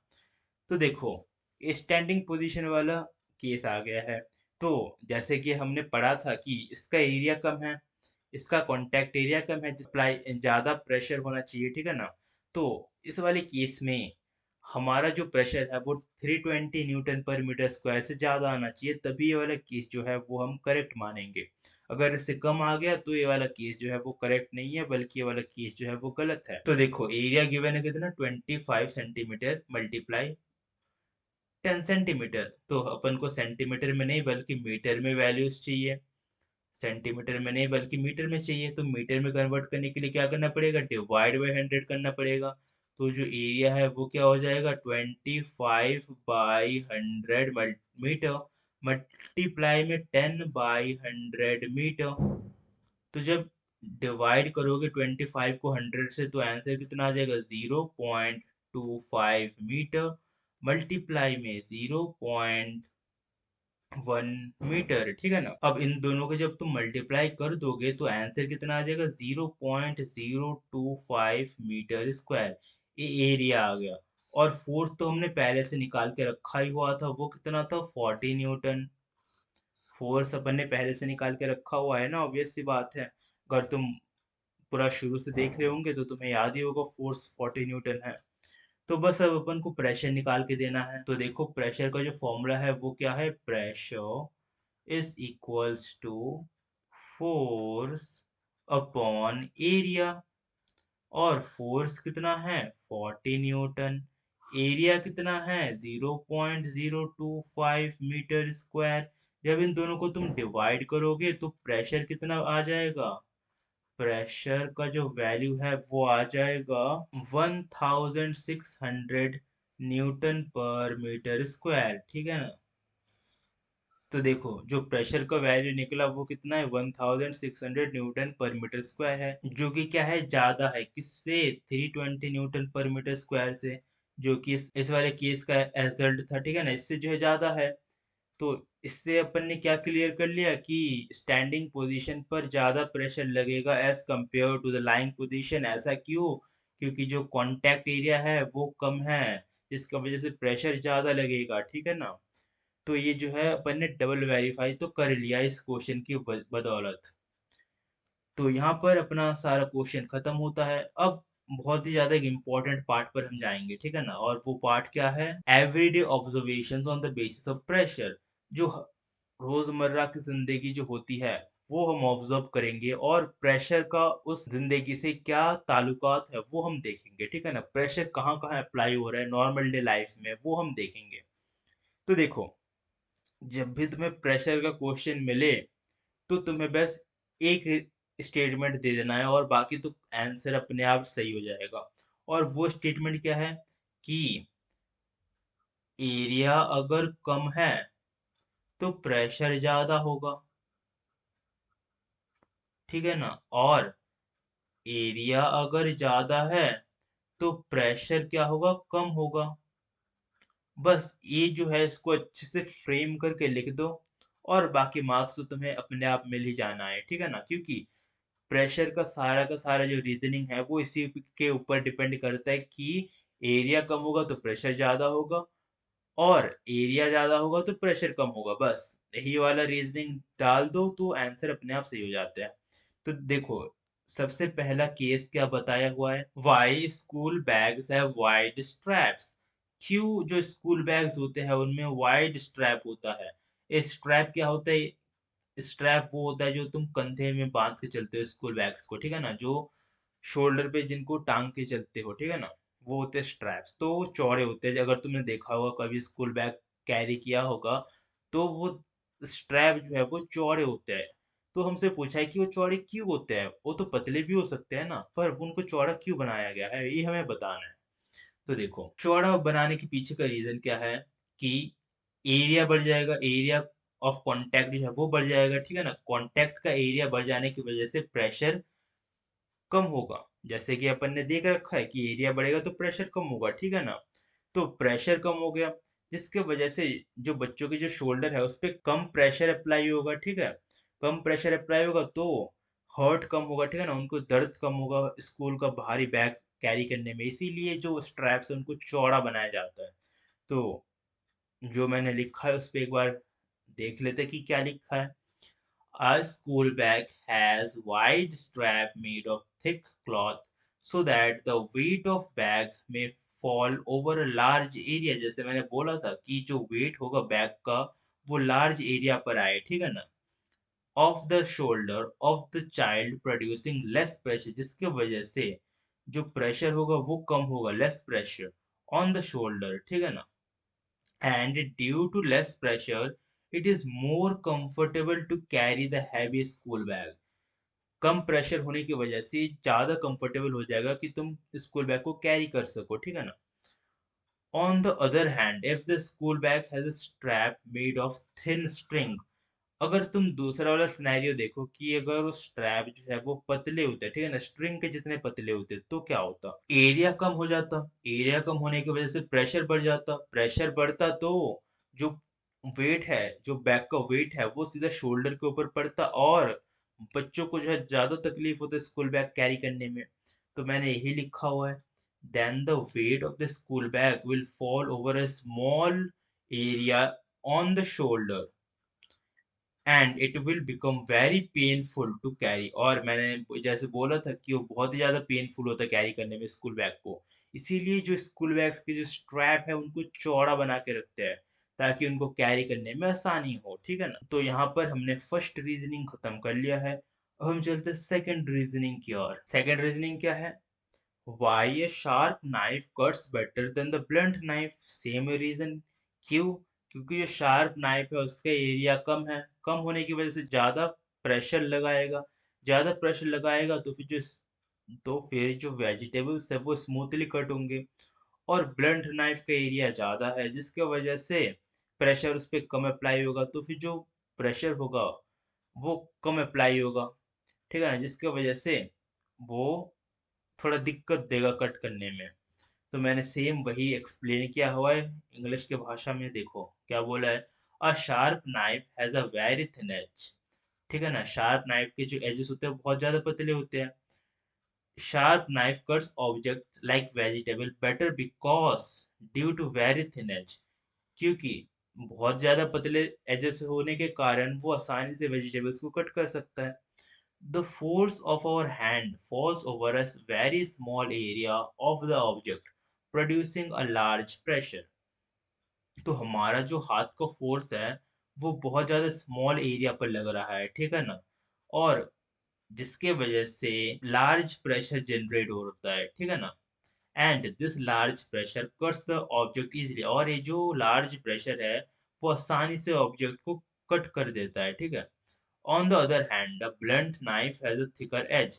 Speaker 1: तो देखो स्टैंडिंग पोजीशन वाला केस आ गया है। तो जैसे कि हमने पढ़ा था कि इसका एरिया कम है, इसका कांटेक्ट एरिया कम है, सप्लाई ज्यादा प्रेशर होना चाहिए, ठीक है ना। तो इस वाले केस में हमारा जो प्रेशर है वो 320 न्यूटन पर मीटर स्क्वायर से ज़्यादा आना चाहिए, तभी ये वाला केस जो है वो हम करेक्ट मानेंगे। अगर इससे कम आ गया तो ये वाला केस जो है वो करेक्ट नहीं है, बल्कि ये वाला केस जो है वो गलत है। तो देखो एरिया गिवन है कितना, 25 सेंटीमीटर मल्टीप्लाई 10 सेंटीमीटर। तो अपन को सेंटीमीटर में नहीं बल्कि मीटर में वैल्यूज चाहिए, सेंटीमीटर में नहीं बल्कि मीटर में चाहिए। तो मीटर में कन्वर्ट करने के लिए क्या करना पड़ेगा, डिवाइड बाई 100 करना पड़ेगा। तो जो एरिया है वो क्या हो जाएगा, 25/100 मीटर मल्टीप्लाई में 10/100 मीटर। तो जब डिवाइड करोगे 25 को 100 से तो आंसर कितना आ जाएगा, 0.25 मीटर मल्टीप्लाई में 0.1 मीटर, ठीक है ना। अब इन दोनों को जब तुम मल्टीप्लाई कर दोगे तो आंसर कितना आ जाएगा, 0.025 मीटर स्क्वायर। ये एरिया आ गया। और फोर्स तो हमने पहले से निकाल के रखा ही हुआ था, वो कितना था, 40 न्यूटन। फोर्स अपन ने पहले से निकाल के रखा हुआ है ना, ऑब्वियस सी बात है। अगर तुम पूरा शुरू से देख रहे होंगे तो तुम्हें याद ही होगा फोर्स 40 न्यूटन है। तो बस अब अपन को प्रेशर निकाल के देना है। तो देखो प्रेशर का जो फॉर्मूला है वो क्या है, pressure is equals to force upon area. और फोर्स कितना है, 40 न्यूटन। एरिया कितना है, 0.025 मीटर स्क्वायर। जब इन दोनों को तुम डिवाइड करोगे तो प्रेशर कितना आ जाएगा, प्रेशर का जो वैल्यू है वो आ जाएगा 1600 न्यूटन पर मीटर स्क्वायर, ठीक है ना। तो देखो जो प्रेशर का वैल्यू निकला वो कितना है, 1600 न्यूटन पर मीटर स्क्वायर है, जो कि क्या है, ज्यादा है किससे, 320 न्यूटन पर मीटर स्क्वायर से, जो कि इस वाले केस का रिजल्ट था, ठीक है ना, इससे जो है ज्यादा है। तो इससे अपन ने क्या क्लियर कर लिया कि स्टैंडिंग पोजीशन पर ज्यादा प्रेशर लगेगा as compare to the lying position. ऐसा क्यों, क्योंकि जो कांटेक्ट एरिया है वो कम है, जिसका वजह से प्रेशर ज्यादा लगेगा, ठीक है ना। तो ये जो है अपन ने डबल वेरीफाई तो कर लिया इस क्वेश्चन की बदौलत। तो यहाँ पर अपना सारा क्वेश्चन खत्म होता है। अब बहुत ही ज्यादा एक इम्पोर्टेंट पार्ट पर हम जाएंगे, ठीक है ना। और वो पार्ट क्या है, everyday observations on the basis of pressure. जो रोजमर्रा की जिंदगी जो होती है वो हम ऑब्जर्व करेंगे, और प्रेशर का उस जिंदगी से क्या ताल्लुकात है वो हम देखेंगे, ठीक है ना। प्रेशर कहाँ कहाँ अप्लाई हो रहा है नॉर्मल डे लाइफ में वो हम देखेंगे। तो देखो जब भी तुम्हें प्रेशर का क्वेश्चन मिले तो तुम्हें बस एक स्टेटमेंट दे देना है, और बाकी तो आंसर अपने आप सही हो जाएगा। और वो स्टेटमेंट क्या है कि एरिया अगर कम है तो प्रेशर ज्यादा होगा, ठीक है ना। और एरिया अगर ज्यादा है तो प्रेशर क्या होगा, कम होगा। बस ये जो है इसको अच्छे से फ्रेम करके लिख दो, और बाकी मार्क्स तो तुम्हें अपने आप मिल ही जाना है, ठीक है ना। क्योंकि प्रेशर का सारा जो रीजनिंग है वो इसी के ऊपर डिपेंड करता है कि एरिया कम होगा तो प्रेशर ज्यादा होगा, और एरिया ज्यादा होगा तो प्रेशर कम होगा। बस यही वाला रीजनिंग डाल दो तो आंसर अपने आप सही हो जाता है। तो देखो सबसे पहला केस क्या बताया हुआ है, why school bags have wide straps. क्यों जो स्कूल बैग्स होते हैं उनमें वाइड स्ट्रैप होता है। स्ट्रैप क्या होता है, स्ट्रैप वो होता है जो तुम कंधे में बांध के चलते हो स्कूल बैग्स को, ठीक है ना। जो शोल्डर पे जिनको टांग के चलते हो, ठीक है ना, वो होते हैं स्ट्रैप्स। तो वो चौड़े होते हैं, अगर तुमने देखा होगा कभी स्कूल बैग कैरी किया होगा तो वो स्ट्रैप जो है वो चौड़े होते हैं। तो हमसे पूछा है कि वो चौड़े क्यों होते हैं, वो तो पतले भी हो सकते हैं ना, पर उनको चौड़ा क्यों बनाया गया है ये हमें बताना है। तो देखो चौड़ा बनाने के पीछे का रीजन क्या है कि एरिया बढ़ जाएगा, एरिया ऑफ कांटेक्ट जो है वो बढ़ जाएगा, ठीक है ना। कांटेक्ट का एरिया बढ़ जाने की वजह से प्रेशर कम होगा। जैसे कि अपन ने देख रखा है कि एरिया बढ़ेगा तो प्रेशर कम होगा, ठीक है ना। तो प्रेशर कम हो गया, जिसके वजह से जो बच्चों के जो शोल्डर है उस पर कम प्रेशर अप्लाई होगा, ठीक है। कम प्रेशर अप्लाई होगा तो हर्ट कम होगा, ठीक है ना, उनको दर्द कम होगा स्कूल का भारी बैग कैरी करने में। इसीलिए जो स्ट्रैप्स है उनको चौड़ा बनाया जाता है। तो जो मैंने लिखा है उस पर एक बार देख लेते हैं कि क्या लिखा है। A school bag has wide strap made of thick cloth so that the weight of bag may fall over a large area, जैसे मैंने बोला था कि जो वेट होगा बैग का वो लार्ज एरिया पर आए, ठीक है ना, of the shoulder of the child producing less pressure, जिसके वजह से जो प्रेशर होगा वो कम होगा, less pressure on the shoulder, ठीक है ना, and due to less pressure it is more comfortable to carry the heavy school bag। Come pressure होने की वजह से ज्यादा कंफर्टेबल हो जाएगा कि तुम स्कूल बैग को कैरी कर सको, ठीक है ना। On the other hand if the school bag has a strap made of thin string, अगर तुम दूसरा वाला सिनेरियो देखो कि अगर वो स्ट्रैप जो है वो पतले होते हैं, ठीक है ना, स्ट्रिंग के जितने पतले होते, तो क्या होता, एरिया कम हो जाता, एरिया कम होने की वजह से प्रेशर बढ़ जाता, प्रेशर बढ़ता तो जो वेट है, जो बैग का वेट है वो सीधा शोल्डर के ऊपर पड़ता और बच्चों को जो है ज्यादा तकलीफ होता है स्कूल बैग कैरी करने में। तो मैंने यही लिखा हुआ है, then the weight of the school bag will fall over a small area on the shoulder and it will become very painful to carry, और मैंने जैसे बोला था कि वो बहुत ही ज्यादा पेनफुल होता है कैरी करने में स्कूल बैग को, इसीलिए जो स्कूल बैग्स के जो स्ट्रैप है उनको चौड़ा बना के रखते हैं ताकि उनको कैरी करने में आसानी हो, ठीक है ना। तो यहाँ पर हमने फर्स्ट रीजनिंग खत्म कर लिया है, अब हम चलते हैं सेकंड रीजनिंग की ओर। सेकंड रीजनिंग क्या है, why a sharp knife cuts better than the blunt knife, same reason, क्यों, क्योंकि जो शार्प नाइफ है उसका एरिया कम है, कम होने की वजह से ज्यादा प्रेशर लगाएगा, ज्यादा प्रेशर लगाएगा तो फिर जो वेजिटेबल्स है वो स्मूथली कट होंगे, और ब्लंट नाइफ का एरिया ज्यादा है जिसकी वजह से प्रेशर उस पर कम अप्लाई होगा, तो फिर जो प्रेशर होगा वो कम अप्लाई होगा, ठीक है ना, जिसकी वजह से वो थोड़ा दिक्कत देगा कट करने में। तो मैंने सेम वही एक्सप्लेन किया हुआ है इंग्लिश की भाषा में, देखो क्या बोला है, a sharp knife has a very thin edge, ठीक है ना, शार्प नाइफ के जो एजेस होते हैं बहुत ज्यादा पतले होते हैं। Sharp knife cuts object like vegetable better because due to very thin edge, क्योंकि बहुत ज्यादा पतले एजेस होने के कारण वो आसानी से वेजिटेबल्स को कट कर सकता है। The force of our hand falls over a very small area of the object, producing a large pressure। तो हमारा जो हाथ का फोर्स है वो बहुत ज्यादा स्मॉल एरिया पर लग रहा है, ठीक है ना, और जिसके वजह से लार्ज प्रेशर जनरेट होता है, ठीक है ना, and this large pressure cuts the object easily, और ये जो लार्ज प्रेशर है वो आसानी से ऑब्जेक्ट को कट कर देता है, ठीक है। On the other hand the blunt knife has a thicker edge,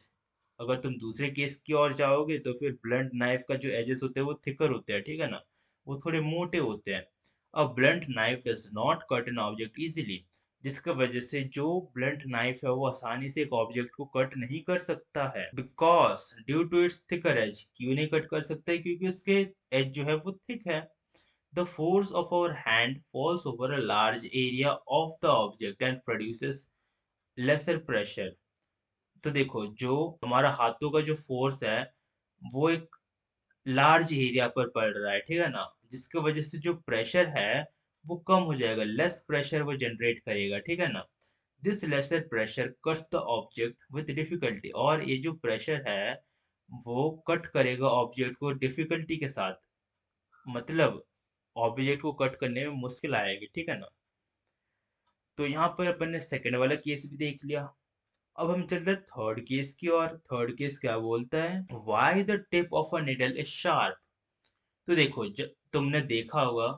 Speaker 1: अगर तुम दूसरे केस की ओर जाओगे तो फिर ब्लंट नाइफ का जो एजेस होते हैं वो थिकर होते हैं, ठीक है ना, वो थोड़े मोटे होते हैं। A blunt knife does not cut an object easily, जिसकी वजह से जो ब्लंट नाइफ है वो आसानी से एक ऑब्जेक्ट को कट नहीं कर सकता है, because due to its thicker edge, क्यों नहीं कट कर सकता है, क्योंकि उसके एज जो है वो थिक है। The force of our hand falls over a large area of the object and produces lesser pressure. तो देखो जो हमारा हाथों का जो फोर्स है वो एक लार्ज एरिया पर पड़ रहा है, ठीक है ना, जिसकी वजह से जो प्रेशर है वो कम हो जाएगा, लेस प्रेशर वो जनरेट करेगा, ठीक है ना। This lesser pressure cuts the object with difficulty, और ये जो प्रेशर है वो कट करेगा ऑब्जेक्ट को डिफिकल्टी के साथ, मतलब ऑब्जेक्ट को कट करने में मुश्किल आएगी, ठीक है ना। तो यहाँ पर अपन ने सेकंड वाला केस भी देख लिया, अब हम चलते हैं थर्ड केस की, और थर्ड केस क्या बोलता है, why the tip of a needle is sharp. तो देखो तुमने देखा होगा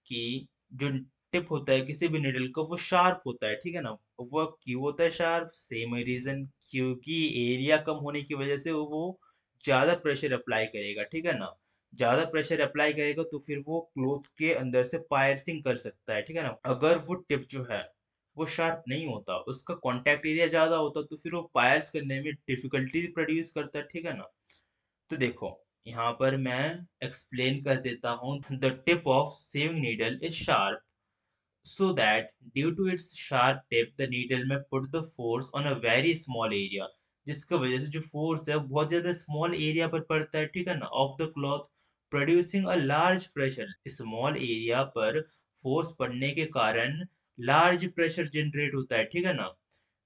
Speaker 1: कि जो टिप होता है किसी भी निडल का वो शार्प होता है, ठीक है ना, वो क्यों होता है शार्प, सेम रीजन, क्योंकि एरिया कम होने की वजह से वो ज्यादा प्रेशर अप्लाई करेगा, ठीक है ना, ज्यादा प्रेशर अप्लाई करेगा तो फिर वो क्लोथ के अंदर से पायर्सिंग कर सकता है, ठीक है ना। अगर वो टिप जो है वो शार्प नहीं होता, उसका कांटेक्ट एरिया ज्यादा होता, तो फिर वो पायर्स करने में डिफिकल्टी प्रोड्यूस करता है, ठीक है ना। तो देखो यहाँ पर मैं एक्सप्लेन कर देता हूँ, the tip of saving needle is sharp so that due to its sharp tip the needle may put the force on a very small area, जिसकी वजह से जो फोर्स है वो बहुत ज्यादा स्मॉल एरिया पर पड़ता है, ठीक है ना, of the cloth, producing a large pressure, small area पर फोर्स पड़ने के कारण लार्ज प्रेशर जनरेट होता है, ठीक है ना,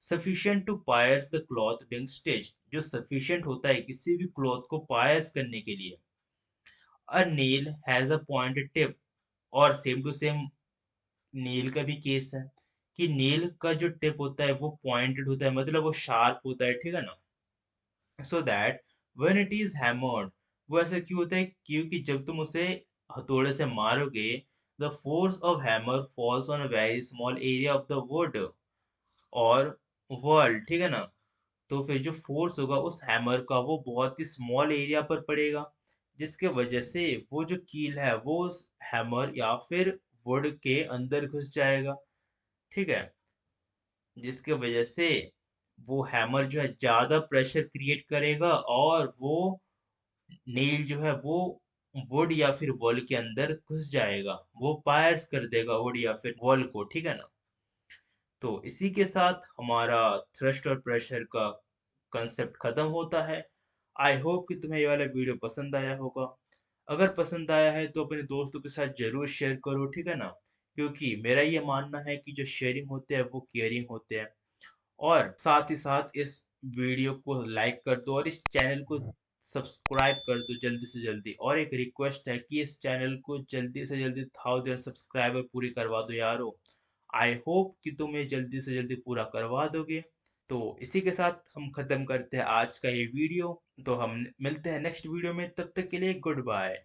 Speaker 1: sufficient to pierce the cloth being stitched, जो sufficient होता है किसी भी क्लॉथ को पायर्स करने के लिए। A nail has a pointed tip, और सेम टू सेम नेल का भी केस है कि नेल का जो टिप होता है वो पॉइंटेड होता है, मतलब वो शार्प होता है, ठीक है ना। So that when it is hammered, वो ऐसा क्यों होता है, क्योंकि जब तुम उसे हथौड़े से मारोगे, the force of hammer falls on a very small area of the wood और वर्ल्ड, ठीक है ना। तो फिर जो फोर्स होगा उस हैमर का वो बहुत ही स्मॉल एरिया पर पड़ेगा, जिसके वजह से वो जो कील है वो उस हैमर या फिर वुड के अंदर घुस जाएगा, ठीक है। जिसके वजह से वो हैमर जो है ज्यादा प्रेशर क्रिएट करेगा और वो नेल जो है वो वुड या फिर वॉल के अंदर घुस जाएगा, वो पायर्स कर देगा वुड या फिर वॉल को, ठीक है ना। तो इसी के साथ हमारा थ्रस्ट और प्रेशर का कंसेप्ट खत्म होता है। आई होप कि तुम्हें ये वाला वीडियो पसंद आया होगा। अगर पसंद आया है तो अपने दोस्तों के साथ जरूर शेयर करो, ठीक है ना, क्योंकि मेरा ये मानना है कि जो शेयरिंग होते हैं वो केयरिंग होते हैं। और साथ ही साथ इस वीडियो को लाइक कर दो और इस चैनल को सब्सक्राइब कर दो जल्दी से जल्दी। और एक रिक्वेस्ट है कि इस चैनल को जल्दी से जल्दी 1000 सब्सक्राइबर पूरी करवा दो यारो। आई होप कि तुम ये जल्दी से जल्दी पूरा करवा दोगे। तो इसी के साथ हम खत्म करते हैं आज का ये वीडियो। तो हम मिलते हैं नेक्स्ट वीडियो में, तब तक के लिए गुड बाय।